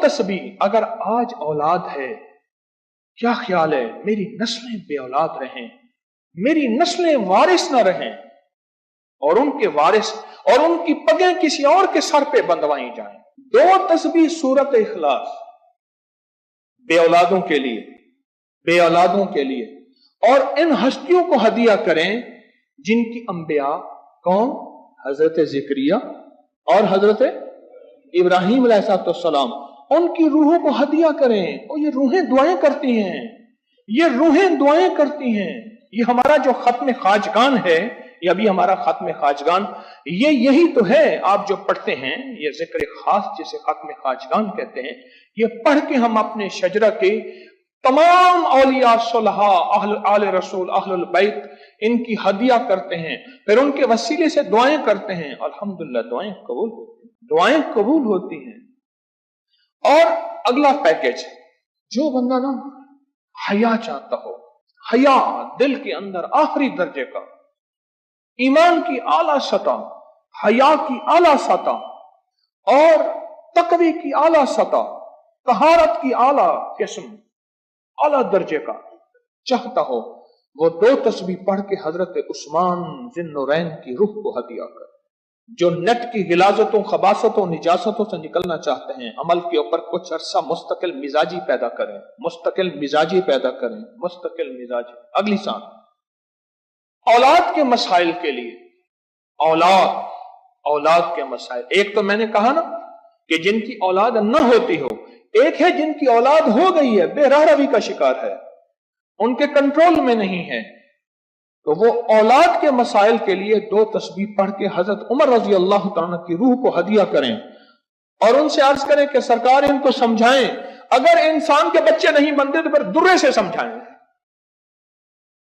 तस्बीह, अगर आज औलाद है, क्या ख्याल है मेरी नस्लें बे औलाद रहें, मेरी नस्लें वारिस न रहें, और उनके वारिस और उनकी पगें किसी और के सर पे बंधवाई जाएं। 2 तस्बीह सूरत इखलास, बे औलादों के लिए, बे औलादों के लिए। और इन हस्तियों को हदिया करें जिनकी अंबिया कौन, हजरत ज़िक्रिया और हजरत इब्राहीम अलैहिस्सलाम, उनकी रूहों को हदिया करें। और ये रूहें दुआएं करती हैं, ये रूहें दुआएं करती हैं। ये हमारा जो खत्म खाजगान है, ये अभी हमारा खत्म खाजगान, ये यही तो है आप जो पढ़ते हैं, ये जिक्र खास जिसे खत्म खाजगान कहते हैं। ये पढ़ के हम अपने शजरा के तमाम औलिया सुलहा, आले रसूल, अहलुल बैत, इनकी हदिया करते हैं, फिर उनके वसीले से दुआएं करते हैं। अल्हम्दुलिल्लाह दुआएं कबूल होती हैं, दुआएं कबूल होती हैं। और अगला पैकेज, जो बंदा ना हया चाहता हो, हया दिल के अंदर आखिरी दर्जे का, ईमान की आला सतह, हया की आला सतह और तकवी की आला सतह, तहारत की आला किस्म, आला दर्जे का चाहता हो, वो 2 तस्बीह पढ़ के हजरत उस्मान ज़िन्नुरैन की रूह को हदिया कर। जो नेट की गिलाजतों, खबासतों, निजासतों से निकलना चाहते हैं, अमल के ऊपर कुछ अरसा मुस्तकिल मिजाजी पैदा करें, मुस्तकिल मिजाजी पैदा करें, मुस्तकिल मिजाजी। अगली सांस, औलाद के मसाइल के लिए, औलाद के मसाइल। एक तो मैंने कहा ना कि जिनकी औलाद न होती हो, एक है जिनकी औलाद हो गई है, बेरहरवी का शिकार है, उनके कंट्रोल में नहीं है, तो वो औलाद के मसाइल के लिए 2 तस्बीह पढ़ के हजरत उमर रजी अल्लाह तआला की रूह को हदिया करें और उनसे अर्ज करें कि सरकार इनको समझाएं, अगर इंसान के बच्चे नहीं बनते तो फिर दुर्रे से समझाएं।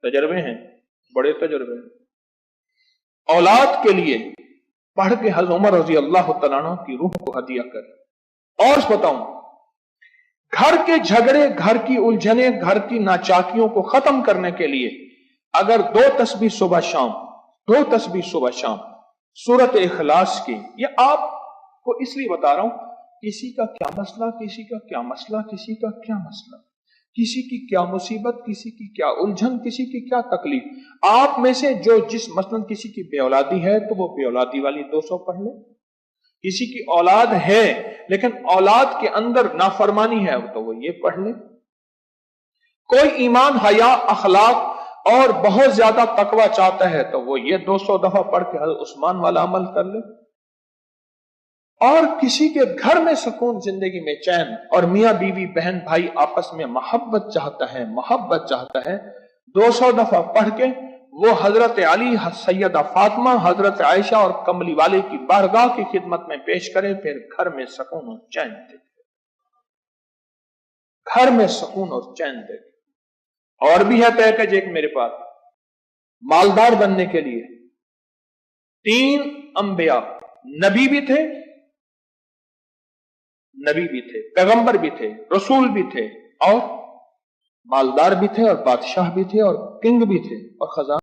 तजर्बे हैं, बड़े तजर्बे हैं। औलाद के लिए पढ़ के हजरत उमर रजी अल्लाह तआला की रूह को हदिया करें। और बताऊं, घर के झगड़े, घर की उलझने, घर की नाचाकियों को खत्म करने के लिए अगर 2 तस्बीह सुबह शाम, 2 तस्बीह सुबह शाम सूरत इखलास की, ये आपको इसलिए बता रहा हूं, किसी का क्या मसला, किसी का क्या मसला, किसी का क्या मसला, किसी की क्या मुसीबत, किसी की क्या उलझन, किसी की क्या तकलीफ, आप में से जो जिस मसलन किसी की बेऔलादी है तो वो बेऔलादी वाली 200 पढ़ ले, किसी की औलाद है लेकिन औलाद के अंदर नाफरमानी है तो वो ये पढ़ ले, कोई ईमान, हया, अखलाक और बहुत ज्यादा तकवा चाहता है तो वो ये 200 दफा पढ़ के हज़रत उस्मान वाला अमल कर ले। और किसी के घर में सुकून, जिंदगी में चैन, और मियां बीवी, बहन भाई आपस में मोहब्बत चाहता है, 200 दफा पढ़ के वो हजरत अली, सैयदा फातिमा, हजरत आयशा और कमली वाले की बारगाह की खिदमत में पेश करें, फिर घर में सुकून और चैन दे, घर में सुकून और चैन दे। और भी है पैकेज एक मेरे पास, मालदार बनने के लिए 3 अंबिया, नबी भी थे, पैगंबर भी थे, रसूल भी थे, और मालदार भी थे, और बादशाह भी थे, और किंग भी थे, और खजाना